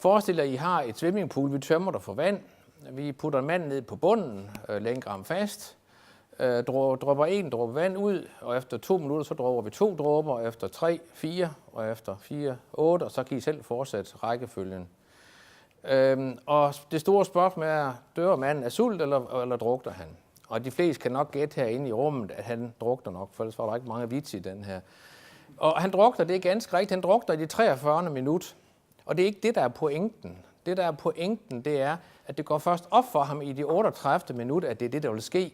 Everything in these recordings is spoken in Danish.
Forestil dig, at I har et swimmingpool, vi tømmer der for vand. Vi putter en mand ned på bunden, længere ham fast, dråber 1 dråbe vand ud, og efter 2 minutter, så dråber vi 2 dråber, og efter 3, 4, og efter 4, 8, og så kan I selv fortsætte rækkefølgen. Og det store spørgsmål er, dør manden af sult, eller drukner han? Og de fleste kan nok gætte herinde i rummet, at han drukner nok, for ellers var der ikke mange vits i den her. Og han drukner, det er ganske rigtigt, han drukner i de 43. minut. Og det er ikke det, der er pointen. Det, der er pointen, det er, at det går først op for ham i de 38. minut, at det er det, der vil ske.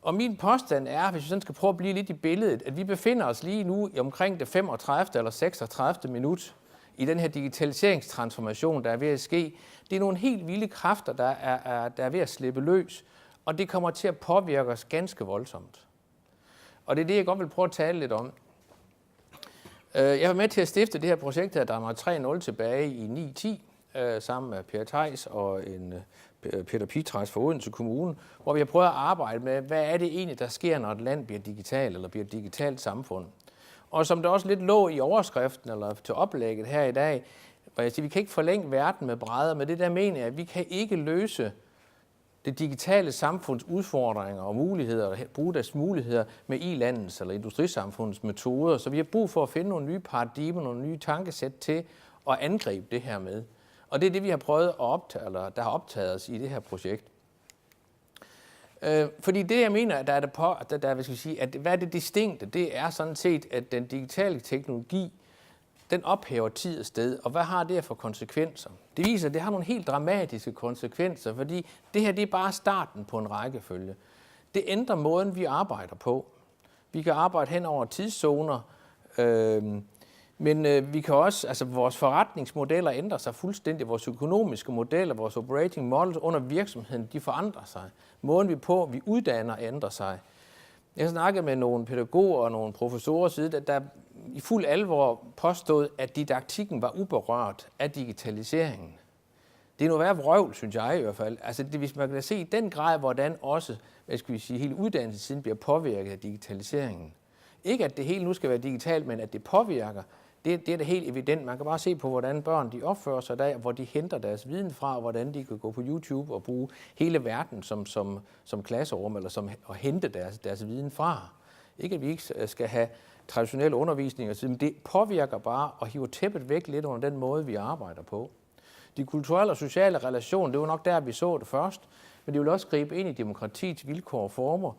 Og min påstand er, hvis vi sådan skal prøve at blive lidt i billedet, at vi befinder os lige nu i omkring det 35. eller 36. minut i den her digitaliseringstransformation, der er ved at ske. Det er nogle helt vilde kræfter, der er ved at slippe løs, og det kommer til at påvirke os ganske voldsomt. Og det er det, jeg godt vil prøve at tale lidt om. Jeg var med til at stifte det her projekt, der var 3.0 tilbage i 9-10, sammen med Per Theis og Peter Pitras fra Odense Kommune, hvor vi har prøvet at arbejde med, hvad er det egentlig, der sker, når et land bliver digitalt, eller bliver et digitalt samfund. Og som der også lidt lå i overskriften, eller til oplægget her i dag, hvor jeg siger, vi kan ikke forlænge verden med brædder, men det der mener jeg, at vi kan ikke løse det digitale samfunds udfordringer og muligheder, bruge deres muligheder med i-landets eller industrisamfundets metoder. Så vi har brug for at finde nogle nye paradigmer, nogle nye tankesæt til at angribe det her med. Og det er det, vi har prøvet at optage, eller der har optaget os i det her projekt. Fordi det, jeg mener, hvad er det distinkte, det er sådan set, at den digitale teknologi, den ophæver tid og sted, og hvad har det for konsekvenser? Det viser, at det har nogle helt dramatiske konsekvenser, fordi det her det er bare starten på en rækkefølge. Det ændrer måden, vi arbejder på. Vi kan arbejde hen over tidszoner, men vi kan også, altså vores forretningsmodeller ændrer sig fuldstændig. Vores økonomiske modeller, vores operating models under virksomheden, de forandrer sig. Måden vi uddanner ændrer sig. Jeg snakkede med nogle pædagoger og nogle professorer siden, der i fuld alvor påstod, at didaktikken var uberørt af digitaliseringen. Det er noget værd vrøvl, synes jeg i hvert fald. Altså, hvis man kan se i den grad, hvordan også, hele uddannelsessiden bliver påvirket af digitaliseringen. Ikke at det hele nu skal være digitalt, men at det påvirker. Det er det helt evident. Man kan bare se på, hvordan børn de opfører sig der, hvor de henter deres viden fra, og hvordan de kan gå på YouTube og bruge hele verden som klasserum, eller at hente deres viden fra. Ikke at vi ikke skal have traditionel undervisning, men det påvirker bare og hiver tæppet væk lidt under den måde, vi arbejder på. De kulturelle og sociale relationer, det var nok der, vi så det først, men det vil også gribe ind i demokratiets vilkår og former.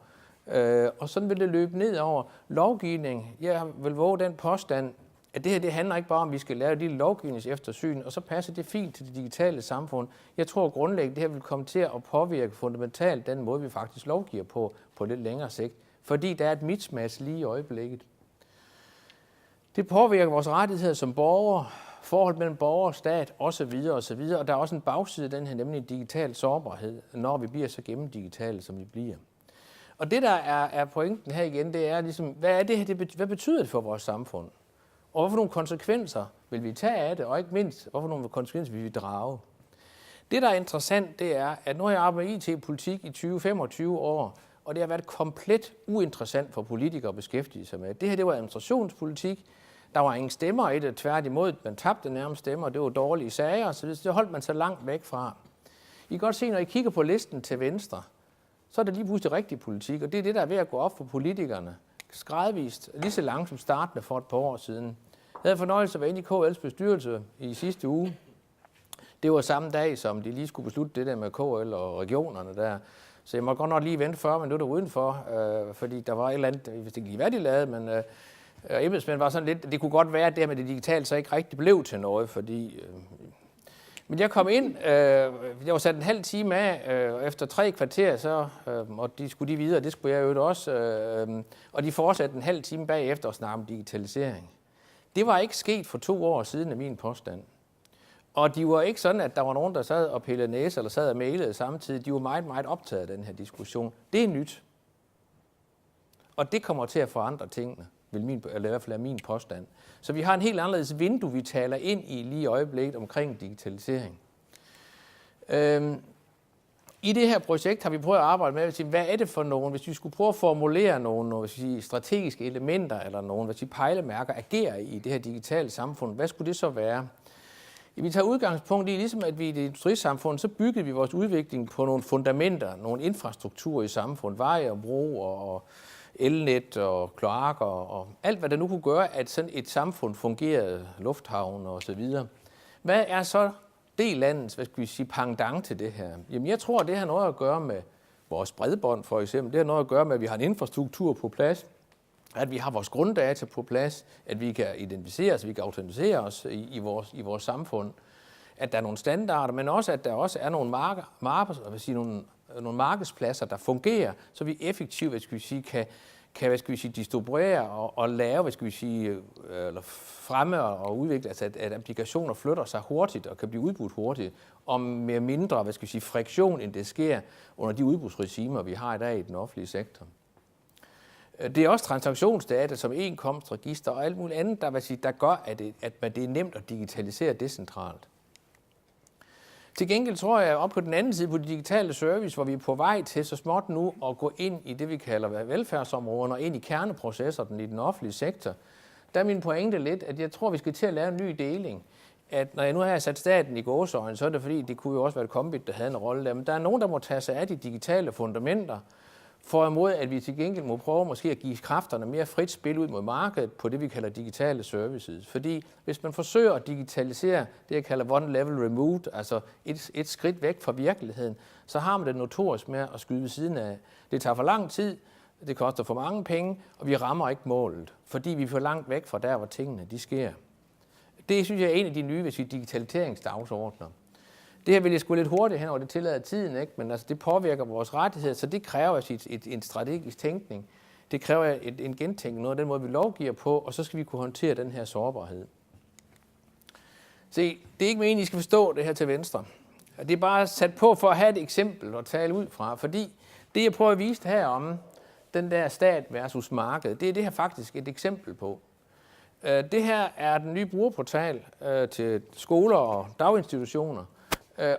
Og sådan vil det løbe ned over lovgivning. Jeg vil våge den påstand, at det her det handler ikke bare om, at vi skal lave et lille lovgivningseftersyn, og så passer det fint til det digitale samfund. Jeg tror grundlæggende, det her vil komme til at påvirke fundamentalt den måde, vi faktisk lovgiver på lidt længere sigt. Fordi der er et mismatch lige i øjeblikket. Det påvirker vores rettigheder som borgere, forhold mellem borger og stat osv. osv. Og der er også en bagside af den her, nemlig digital sårbarhed, når vi bliver så gennemdigitale, som vi bliver. Og det, der er pointen her igen, det er ligesom, hvad er det her, hvad betyder det for vores samfund? Og hvorfor nogle konsekvenser vil vi tage af det, og ikke mindst, hvorfor nogle konsekvenser vil vi drage? Det, der er interessant, det er, at nu har jeg arbejdet med IT-politik i 20-25 år, og det har været komplet uinteressant for politikere at beskæftige sig med. Det her, det var administrationspolitik. Der var ingen stemmer i det, tværtimod. Man tabte nærmest stemmer, det var dårlige sager, så det holdt man så langt væk fra. I kan godt se, når I kigger på listen til venstre, så er det lige pludselig rigtig politik, og det er det, der er ved at gå op for politikerne. Skrædvist, lige så langsomt startende for et par år siden. Jeg havde fornøjelse at være inde i KL's bestyrelse i sidste uge. Det var samme dag, som de lige skulle beslutte det der med KL og regionerne der. Så jeg må godt nok lige vente 40 minutter udenfor, fordi der var et eller andet, jeg vidste ikke lige, hvad de lavede, men embedsmænd var sådan lidt, det kunne godt være, at det her med det digitale så ikke rigtig blev til noget, fordi... Men jeg kom ind, jeg var sat en halv time af, og efter 3 kvarter, så, og skulle de videre, det skulle jeg jo også, og de fortsatte en halv time bagefter at snakke om digitalisering. Det var ikke sket for 2 år siden af min påstand. Og de var ikke sådan, at der var nogen, der sad og pillede næse eller sad og mailede samtidig. De var meget, meget optaget af den her diskussion. Det er nyt. Og det kommer til at forandre tingene, eller i hvert fald er min påstand. Så vi har en helt anderledes vindue, vi taler ind i lige i øjeblikket omkring digitalisering. I det her projekt har vi prøvet at arbejde med at sige, hvad er det for nogen, hvis vi skulle prøve at formulere nogle strategiske elementer eller nogle pejlemærker agerer i det her digitale samfund, hvad skulle det så være? Vi tager udgangspunkt i, ligesom at vi i det industrisamfund, så byggede vi vores udvikling på nogle fundamenter, nogle infrastrukturer i samfundet, veje og broer og elnet og kloakker og alt, hvad der nu kunne gøre, at sådan et samfund fungerede, lufthavn og så videre. Hvad er så det landets, hvad skal vi sige, pendant til det her? Jamen, jeg tror, det har noget at gøre med vores bredbånd, for eksempel. Det har noget at gøre med, at vi har en infrastruktur på plads, at vi har vores grunddata på plads, at vi kan identificere os, at vi kan autentisere os i vores samfund, at der er nogle standarder, men også, at der også er nogle nogle markedspladser, der fungerer, så vi effektivt, hvad skal vi sige, kan distribuere og lave, hvad skal vi sige, eller fremme og udvikle, altså at applikationer flytter sig hurtigt og kan blive udbudt hurtigt, og med mindre, hvad skal vi sige, friktion, end det sker under de udbudsregimer, vi har i dag i den offentlige sektor. Det er også transaktionsdata som indkomstregister og alt muligt andet, der gør, at det er nemt at digitalisere decentralt. Til gengæld tror jeg, op på den anden side på det digitale service, hvor vi er på vej til så småt nu at gå ind i det, vi kalder velfærdsområderne, og ind i kerneprocesserne i den offentlige sektor, der er min pointe lidt, at jeg tror, vi skal til at lave en ny deling. At når jeg nu har sat staten i gåseøjne, så er det fordi, det kunne jo også være Kombit, der havde en rolle der, men der er nogen, der må tage sig af de digitale fundamenter, for imod at vi til gengæld må prøve måske at give kræfterne mere frit spil ud mod markedet på det, vi kalder digitale services. Fordi hvis man forsøger at digitalisere det, jeg kalder one level removed, altså et skridt væk fra virkeligheden, så har man det notorisk med at skyde ved siden af. Det tager for lang tid, det koster for mange penge, og vi rammer ikke målet, fordi vi er for langt væk fra der, hvor tingene de sker. Det synes jeg er en af de nye digitaliseringsdagsordner. Det her vil jeg sgu lidt hurtigt hen over, det tillader tiden, ikke? Men altså, det påvirker vores rettigheder, så det kræver en strategisk tænkning. Det kræver en gentænkning, noget af den måde, vi lovgiver på, og så skal vi kunne håndtere den her sårbarhed. Se, det er ikke meningen, I skal forstå det her til venstre. Det er bare sat på for at have et eksempel at tale ud fra, fordi det, jeg prøver at vise her om den der stat versus marked, det er det her faktisk et eksempel på. Det her er den nye brugerportal til skoler og daginstitutioner.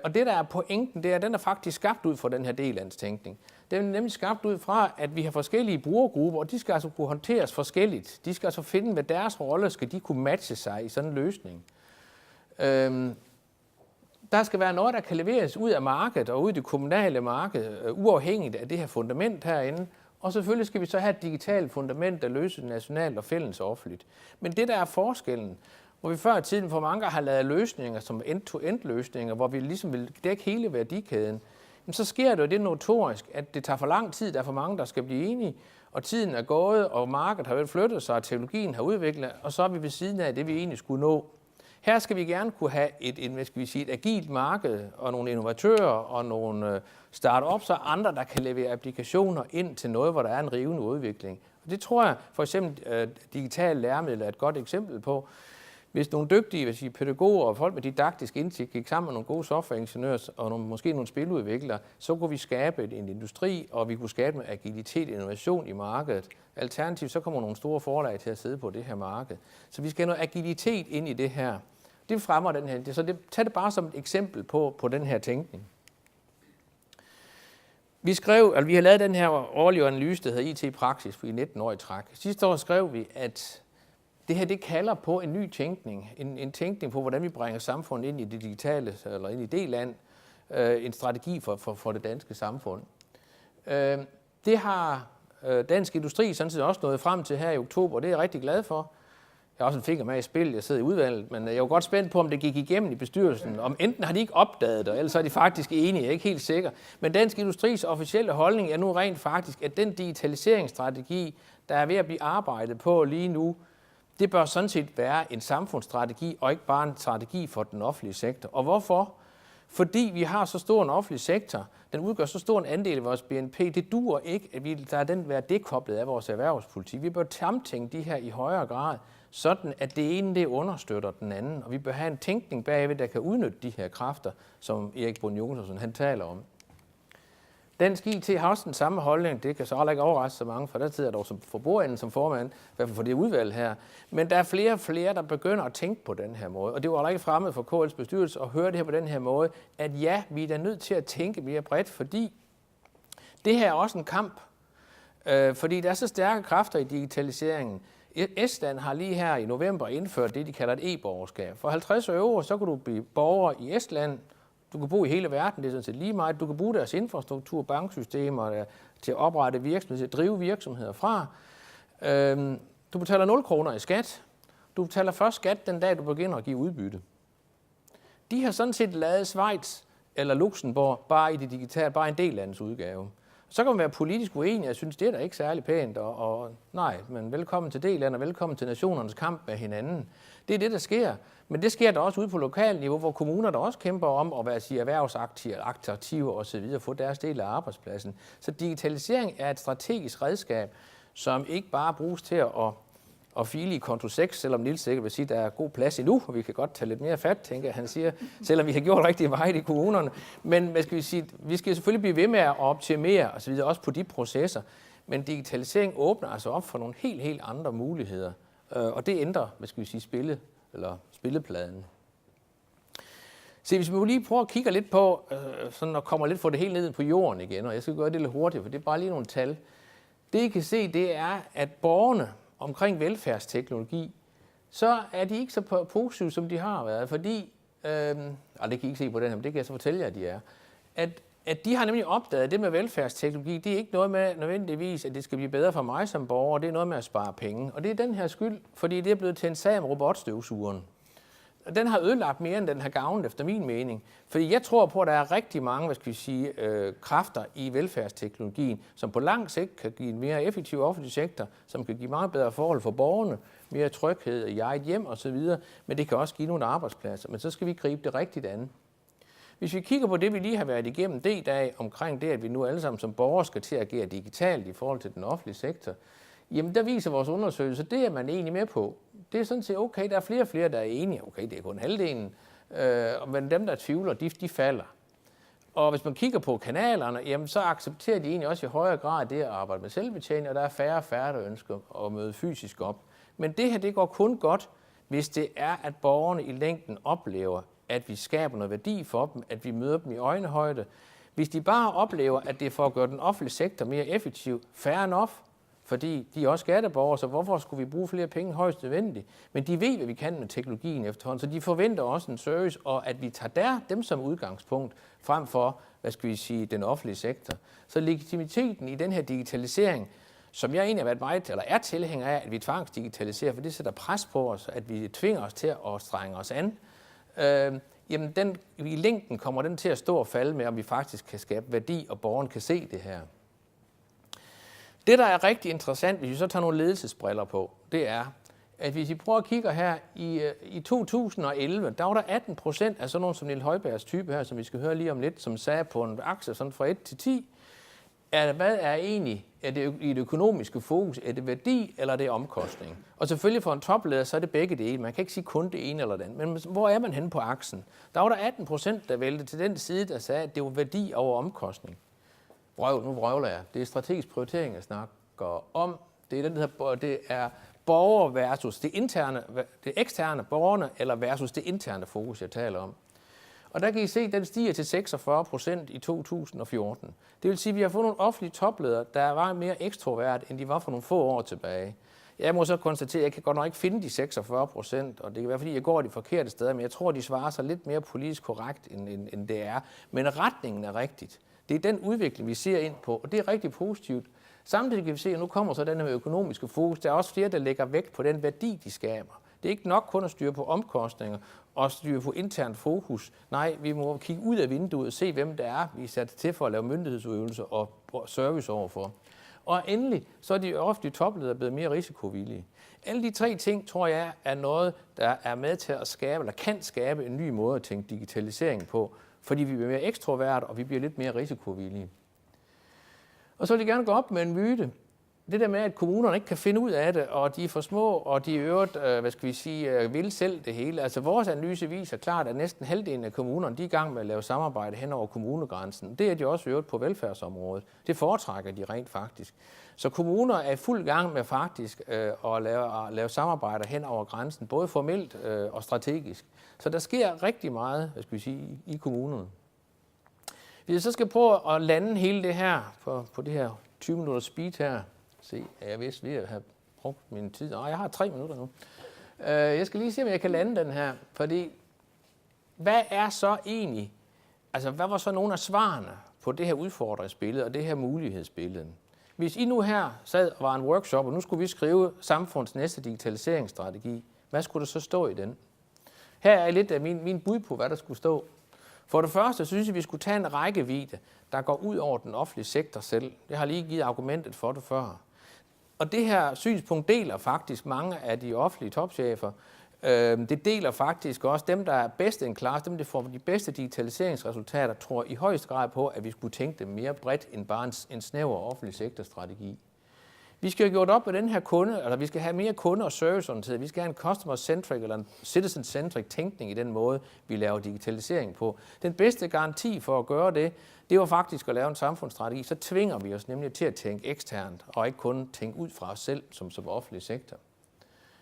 Og det, der er pointen, det er, at den er faktisk skabt ud fra den her dellandstænkning. Den er nemlig skabt ud fra, at vi har forskellige brugergrupper, og de skal altså kunne håndteres forskelligt. De skal altså finde, hvad deres rolle skal de kunne matche sig i sådan en løsning. Der skal være noget, der kan leveres ud af markedet og ud i det kommunale marked, uafhængigt af det her fundament herinde. Og selvfølgelig skal vi så have et digitalt fundament, der løser det nationalt og fælles offentligt. Men det, der er forskellen, hvor vi før i tiden for mange har lavet løsninger som end-to-end-løsninger, hvor vi ligesom vil dække hele værdikæden, så sker det jo det notorisk, at det tager for lang tid, der er for mange, der skal blive enige, og tiden er gået, og markedet har vel flyttet sig, og teknologien har udviklet, og så er vi ved siden af det, vi egentlig skulle nå. Her skal vi gerne kunne have et agilt marked, og nogle innovatører, og nogle start-ups og andre, der kan levere applikationer ind til noget, hvor der er en rivende udvikling. Og det tror jeg, for eksempel digitale læremidler er et godt eksempel på. Hvis nogle dygtige pædagoger og folk med didaktisk indsigt gik sammen med nogle gode softwareingeniører og måske nogle spiludviklere, så kunne vi skabe en industri, og vi kunne skabe med agilitet og innovation i markedet. Alternativt så kommer nogle store forlag til at sidde på det her marked. Så vi skal have noget agilitet ind i det her. Det fremmer den her. Så tag det bare som et eksempel på den her tænkning. Vi har lavet den her årlige analyse, der hedder IT-praksis i 19 år i træk. Sidste år skrev vi, at det her, det kalder på en ny tænkning. En tænkning på, hvordan vi bringer samfundet ind i det digitale, eller ind i det land. En strategi for det danske samfund. Det har Dansk Industri sådan set også nået frem til her i oktober, og det er jeg rigtig glad for. Jeg har også en finger med i spil, jeg sidder i udvalget, men jeg var godt spændt på, om det gik igennem i bestyrelsen. Om enten har de ikke opdaget det, eller så er de faktisk enige, jeg er ikke helt sikker. Men Dansk Industris officielle holdning er nu rent faktisk, at den digitaliseringsstrategi, der er ved at blive arbejdet på lige nu, det bør sådan set være en samfundsstrategi, og ikke bare en strategi for den offentlige sektor. Og hvorfor? Fordi vi har så stor en offentlig sektor, den udgør så stor en andel af vores BNP, det duer ikke, at vi lader den være dekoblet af vores erhvervspolitik. Vi bør samtænke de her i højere grad, sådan at det ene det understøtter den anden, og vi bør have en tænkning bagved, der kan udnytte de her kræfter, som Erik Brun-Jonsson han taler om. Dansk IT har også den samme holdning, det kan så heller ikke overraske så mange, for der sidder dog som forbrugerenden som formand, i hvert fald for det udvalg her. Men der er flere og flere, der begynder at tænke på den her måde, og det var heller ikke fremmed for KL's bestyrelse at høre det her på den her måde, at ja, vi er da nødt til at tænke mere bredt, fordi det her er også en kamp, fordi der er så stærke kræfter i digitaliseringen. Estland har lige her i november indført det, de kalder et e-borgerskab. For 50 euro, så kan du blive borger i Estland. Du kan bo i hele verden, det er sådan set lige meget. Du kan bruge deres infrastruktur, banksystemer til at oprette virksomheder, til at drive virksomheder fra. Du betaler 0 kroner i skat. Du betaler først skat den dag, du begynder at give udbytte. De har sådan set lavet Schweiz eller Luxembourg bare i det digitale, bare en del af dens udgave. Så kan man være politisk uenig, jeg synes, det er da ikke særlig pænt, og nej, men velkommen til D-land og velkommen til nationernes kamp med hinanden. Det er det, der sker. Men det sker der også ude på lokalt niveau, hvor kommuner der også kæmper om at være erhvervsaktive og så videre, få deres del af arbejdspladsen. Så digitalisering er et strategisk redskab, som ikke bare bruges til at file i konto 6, selvom Niels sikkert vil sige, at der er god plads endnu, og vi kan godt tage lidt mere fat, tænker han siger, selvom vi har gjort rigtig meget i kommunerne. Men hvad skal vi sige, vi skal selvfølgelig blive ved med at optimere og så videre, også på de processer. Men digitalisering åbner altså op for nogle helt andre muligheder, og det ændrer, hvad skal vi sige, spillepladen. Så hvis vi lige prøver at kigge lidt på, sådan og kommer lidt for det helt ned på jorden igen, og jeg skal gøre det lidt hurtigt, for det er bare lige nogle tal. Det I kan se, det er, at borgerne omkring velfærdsteknologi, så er de ikke så positive, som de har været, fordi, det kan I ikke se på den her, men det kan jeg så fortælle jer, at de er, at de har nemlig opdaget, at det med velfærdsteknologi, det er ikke noget med nødvendigvis, at det skal blive bedre for mig som borger, det er noget med at spare penge. Og det er den her skyld, fordi det er blevet til en sag om robotstøvsugeren. Og den har ødelagt mere, end den har gavnet, efter min mening. Fordi jeg tror på, at der er rigtig mange, kræfter i velfærdsteknologien, som på lang sigt kan give en mere effektiv offentlig sektor, som kan give meget bedre forhold for borgerne, mere tryghed i eget hjem osv., men det kan også give nogle arbejdspladser. Men så skal vi gribe det rigtigt an. Hvis vi kigger på det, vi lige har været igennem D-dag omkring det, at vi nu alle sammen som borgere skal til at agere digitalt i forhold til den offentlige sektor, jamen der viser vores undersøgelse, det er man egentlig med på. Det er sådan set okay, der er flere og flere, der er enige. Okay, det er kun halvdelen, men dem, der tvivler, de falder. Og hvis man kigger på kanalerne, jamen så accepterer de egentlig også i højere grad det at arbejde med selvbetjening, og der er færre og færre, der ønsker at møde fysisk op. Men det her, det går kun godt, hvis det er, at borgerne i længden oplever, at vi skaber noget værdi for dem, at vi møder dem i øjenhøjde. Hvis de bare oplever, at det er for at gøre den offentlige sektor mere effektiv, fair enough, fordi de er også skatteborgere, så hvorfor skulle vi bruge flere penge højst nødvendigt? Men de ved, hvad vi kan med teknologien efterhånden, så de forventer også en service, og at vi tager dem som udgangspunkt, frem for, den offentlige sektor. Så legitimiteten i den her digitalisering, som jeg egentlig har været meget, eller er tilhænger af, at vi tvangsdigitaliserer, for det sætter pres på os, at vi tvinger os til at strenge os an, jamen i længden kommer den til at stå og falde med, om vi faktisk kan skabe værdi, og borgeren kan se det her. Det, der er rigtig interessant, hvis vi så tager nogle ledelsesbriller på, det er, at hvis I prøver at kigge her i 2011, der var der 18% af sådan nogen som Niels Højbergs type her, som vi skal høre lige om lidt, som sagde på en akse sådan fra 1 til 10, hvad er egentlig i det økonomiske fokus? Er det værdi, eller er det omkostning? Og selvfølgelig for en topleder, så er det begge dele. Man kan ikke sige kun det ene eller det andet. Men hvor er man henne på aksen? Der var der 18%, der vælgte til den side, der sagde, at det var værdi over omkostning. Nu vrøvler jeg. Det er strategisk prioritering, jeg snakker om. Det er den, det er borger versus det eksterne borgerne, eller versus det interne fokus, jeg taler om. Og der kan I se, at den stiger til 46% i 2014. Det vil sige, at vi har fået nogle offentlige topledere, der var mere ekstrovert, end de var for nogle få år tilbage. Jeg må så konstatere, at jeg kan godt nok ikke finde de 46%, og det kan være, fordi jeg går de forkerte steder, men jeg tror, de svarer sig lidt mere politisk korrekt, end det er. Men retningen er rigtigt. Det er den udvikling, vi ser ind på, og det er rigtig positivt. Samtidig kan vi se, at nu kommer så den her økonomiske fokus. Der er også flere, der lægger vægt på den værdi, de skaber. Det er ikke nok kun at styre på omkostninger og styre på internt fokus. Nej, vi må kigge ud af vinduet og se, hvem der er, vi er sat til for at lave myndighedsudøvelser og service overfor. Og endelig, så er de offentlige topledere blevet mere risikovillige. Alle de 3 ting, tror jeg, er noget, der er med til at skabe, eller kan skabe en ny måde at tænke digitalisering på, fordi vi bliver mere ekstrovert, og vi bliver lidt mere risikovillige. Og så vil jeg gerne gå op med en myte. Det der med, at kommunerne ikke kan finde ud af det, og de er for små, og de i øvrigt, vil selv det hele. Altså vores analyse viser klart, at næsten halvdelen af kommunerne, de er i gang med at lave samarbejde hen over kommunegrænsen. Det er de også i øvrigt på velfærdsområdet. Det foretrækker de rent faktisk. Så kommuner er i fuld gang med faktisk at lave samarbejder hen over grænsen, både formelt og strategisk. Så der sker rigtig meget, i kommunerne. Hvis jeg så skal prøve at lande hele det her på det her 20 minutter speed her, se, er jeg vist ved at have brugt min tid. Jeg har 3 minutter nu. Jeg skal lige se, om jeg kan lande den her, fordi hvad er så egentlig, altså hvad var så nogle af svarene på det her udfordringsbillede og det her mulighedsbillede? Hvis I nu her sad og var en workshop, og nu skulle vi skrive samfundets næste digitaliseringsstrategi, hvad skulle der så stå i den? Her er lidt af min bud på, hvad der skulle stå. For det første synes jeg, vi skulle tage en rækkevidde, der går ud over den offentlige sektor selv. Jeg har lige givet argumentet for det før. Og det her synspunkt deler faktisk mange af de offentlige topchefer. Det deler faktisk også dem, der er bedst in class, dem, der får de bedste digitaliseringsresultater, tror i højeste grad på, at vi skulle tænke det mere bredt end bare en snæver offentlig sektorstrategi. Vi skal have gjort op med den her kunde, eller vi skal have mere kunde- og serviceorienteret. Vi skal have en customer-centric eller en citizen-centric tænkning i den måde, vi laver digitalisering på. Den bedste garanti for at gøre det, det var faktisk at lave en samfundsstrategi. Så tvinger vi os nemlig til at tænke eksternt, og ikke kun tænke ud fra os selv som offentlig sektor.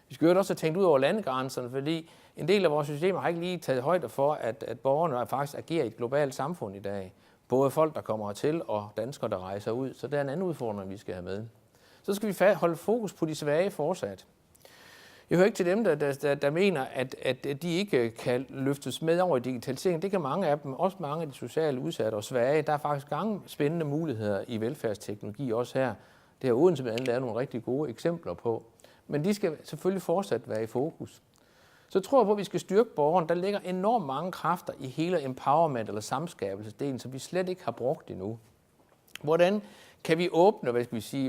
Vi skal jo også have tænkt ud over landegrænserne, fordi en del af vores systemer har ikke lige taget højde for, at borgerne faktisk agerer i et globalt samfund i dag. Både folk, der kommer hertil, og danskere, der rejser ud. Så det er en anden udfordring, vi skal have med. Så skal vi holde fokus på de svage fortsat. Jeg hører ikke til dem, der mener, at de ikke kan løftes med over i digitalisering. Det kan mange af dem, også mange af de sociale udsatte og svage. Der er faktisk mange spændende muligheder i velfærdsteknologi også her. Det har Odense blandt andet lavet nogle rigtig gode eksempler på. Men de skal selvfølgelig fortsat være i fokus. Så tror jeg på, at vi skal styrke borgeren. Der ligger enormt mange kræfter i hele empowerment eller samskabelsesdelen, som vi slet ikke har brugt endnu. Hvordan kan vi åbne,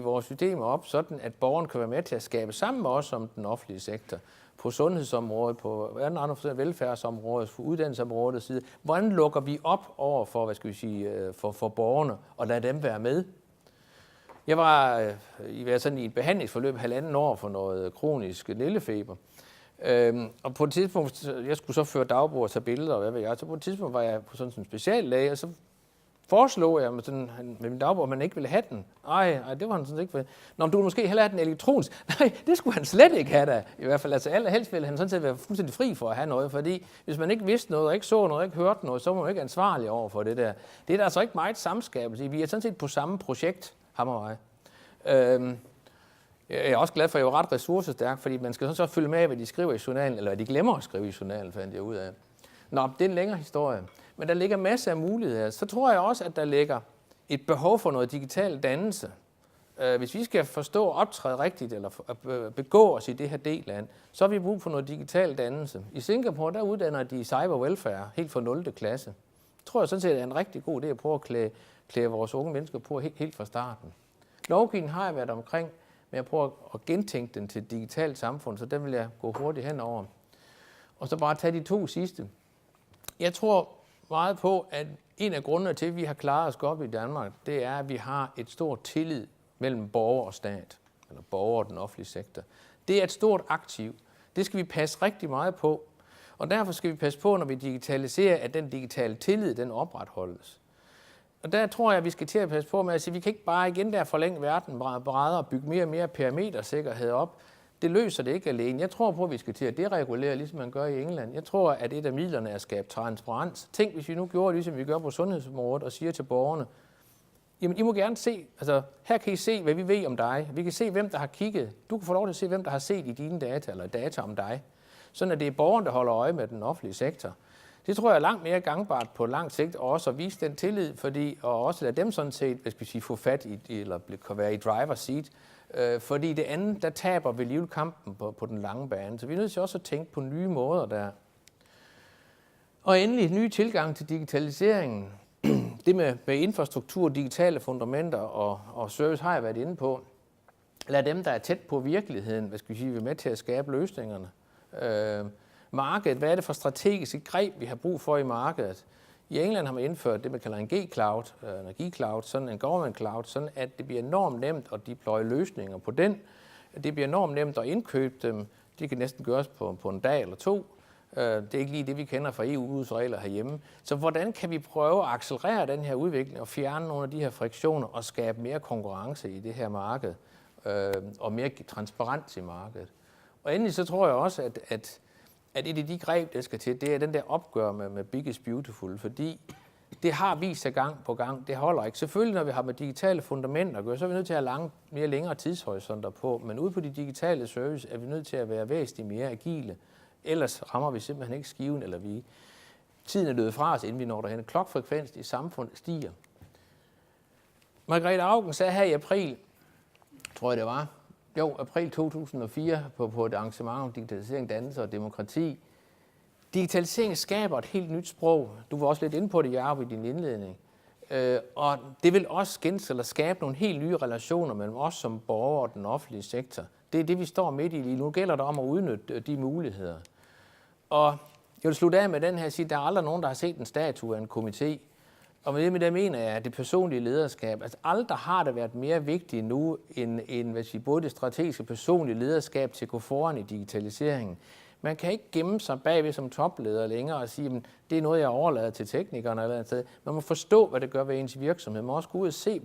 vores systemer op, sådan at borgeren kan være med til at skabe sammen med os som den offentlige sektor, på sundhedsområdet, på andre velfærdsområdet, på uddannelsesområdet osv. Hvordan lukker vi op over for, for borgerne og lader dem være med? Jeg var i et behandlingsforløb 1,5 år for noget kronisk lillefeber. Og på et tidspunkt, jeg skulle så føre dagbog og tage billeder, og hvad ved jeg, så på et tidspunkt var jeg på sådan en speciallæge, og så foreslog jeg med min dagbog, at man ikke ville have den. Nej, det var han sådan ikke. Nå, men du ville måske hellere have den elektronisk. Nej, det skulle han slet ikke have da. I hvert fald, altså allerhelst ville han sådan set være fuldstændig fri for at have noget, fordi hvis man ikke vidste noget, og ikke så noget, og ikke hørte noget, så var man ikke ansvarlig over for det der. Det er der altså ikke meget samskabelse. Vi er sådan set på samme projekt, ham og mig. Jeg er også glad for, at jeg er ret ressourcestærk, fordi man skal så følge med, hvad de skriver i journalen, eller hvad de glemmer at skrive i journalen, fandt jeg ud af. Nå, det er en længere historie. Men der ligger masser af muligheder. Så tror jeg også, at der ligger et behov for noget digital dannelse. Hvis vi skal forstå og optræde rigtigt, eller begå os i det her D-land, så har vi brug for noget digital dannelse. I Singapore, der uddanner de cyber welfare helt fra 0. klasse. Det tror jeg sådan set er en rigtig god idé at prøve at klæde vores unge mennesker på helt fra starten. Lovgivningen har jeg været omkring, men jeg prøver at gentænke den til et digitalt samfund, så den vil jeg gå hurtigt henover. Og så bare tage de 2 sidste. Jeg tror meget på, at en af grundene til, at vi har klaret os godt i Danmark, det er, at vi har et stort tillid mellem borger og stat, eller borger og den offentlige sektor. Det er et stort aktiv. Det skal vi passe rigtig meget på. Og derfor skal vi passe på, når vi digitaliserer, at den digitale tillid, den opretholdes. Og der tror jeg, at vi skal til at passe på med at sige, at vi kan ikke bare igen der forlænge verden brædder og bygge mere og mere parametersikkerhed op. Det løser det ikke alene. Jeg tror på, at vi skal til at deregulere, ligesom man gør i England. Jeg tror, at et af midlerne er at skabe transparens. Tænk, hvis vi nu gjorde, ligesom vi gør på sundhedsområdet, og siger til borgerne, jamen, I må gerne se, altså her kan I se, hvad vi ved om dig. Vi kan se, hvem der har kigget. Du kan få lov til at se, hvem der har set i dine data, eller data om dig. Sådan at det er borgeren, der holder øje med den offentlige sektor. Det tror jeg er langt mere gangbart på lang sigt, og også at vise den tillid, og også lade dem sådan set, få fat i, eller kan være i driver seat. Fordi det andet, der taber vi alligevel kampen på den lange bane. Så vi er nødt til også at tænke på nye måder der. Og endelig nye tilgang til digitaliseringen. Det med infrastruktur, digitale fundamenter og service har jeg været inde på. Lad dem, der er tæt på virkeligheden, være med til at skabe løsningerne. Markedet, hvad er det for strategiske greb, vi har brug for i markedet? I England har man indført det, man kalder en G-cloud, energi-cloud, sådan en government cloud, sådan at det bliver enormt nemt at deploye løsninger på den. Det bliver enormt nemt at indkøbe dem. Det kan næsten gøres på en dag eller 2. Det er ikke lige det, vi kender fra EU's regler herhjemme. Så hvordan kan vi prøve at accelerere den her udvikling og fjerne nogle af de her friktioner og skabe mere konkurrence i det her marked og mere transparens i markedet? Og endelig så tror jeg også, at et af de greb, der skal til, det er den der opgør med Big is Beautiful, fordi Det har vist sig gang på gang. Det holder ikke. Selvfølgelig, når vi har med digitale fundamenter at gøre, så er vi nødt til at have mere længere tidshorisonter på. Men ude på de digitale service er vi nødt til at være væsentligt mere agile. Ellers rammer vi simpelthen ikke skiven eller vi. Tiden er løbet fra os, inden vi når derhen. Klokfrekvens i samfundet stiger. Margrethe Auken sagde her i april, tror jeg det var, april 2004 på et arrangement om digitalisering, dannelse og demokrati. Digitalisering skaber et helt nyt sprog. Du var også lidt inde på det, Jacob, i din indledning. Og det vil også skabe nogle helt nye relationer mellem os som borgere og den offentlige sektor. Det er det, vi står midt i lige nu. Nu gælder det om at udnytte de muligheder. Og jeg vil slutte af med den her og sige, at der er aldrig nogen, der har set en statue af en komité. Og med det mener jeg, at det personlige lederskab, altså aldrig har det været mere vigtigt nu, end både det strategiske personlige lederskab til at gå foran i digitaliseringen. Man kan ikke gemme sig bagved som topleder længere og sige, at det er noget, jeg overlader til teknikerne eller andet sted. Man må forstå, hvad det gør ved ens virksomhed. Man må også gå ud og se,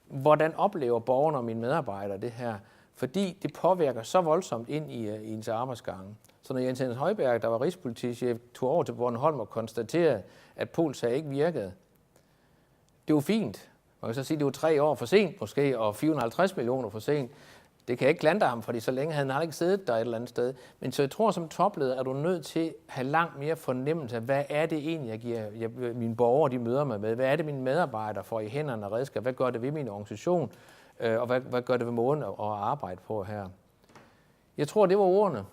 hvordan oplever borgerne og mine medarbejdere det her. Fordi det påvirker så voldsomt ind i ens arbejdsgange. Så når Jens Henrik Højberg, der var rigspolitichef, tog over til Bornholm og konstaterede, at Polsag ikke virkede, det var fint. Man kan så sige, at det var 3 år for sent måske, og 450 millioner for sent. Det kan jeg ikke klandre ham, fordi så længe havde han ikke siddet der et eller andet sted. Men så jeg tror, som topleder er du nødt til at have langt mere fornemmelse af, hvad er det egentlig, jeg giver mine borgere, de møder mig med? Hvad er det, mine medarbejdere får i hænderne og redskaber? Hvad gør det ved min organisation? Og hvad gør det ved måden at arbejde på her? Jeg tror, det var ordene.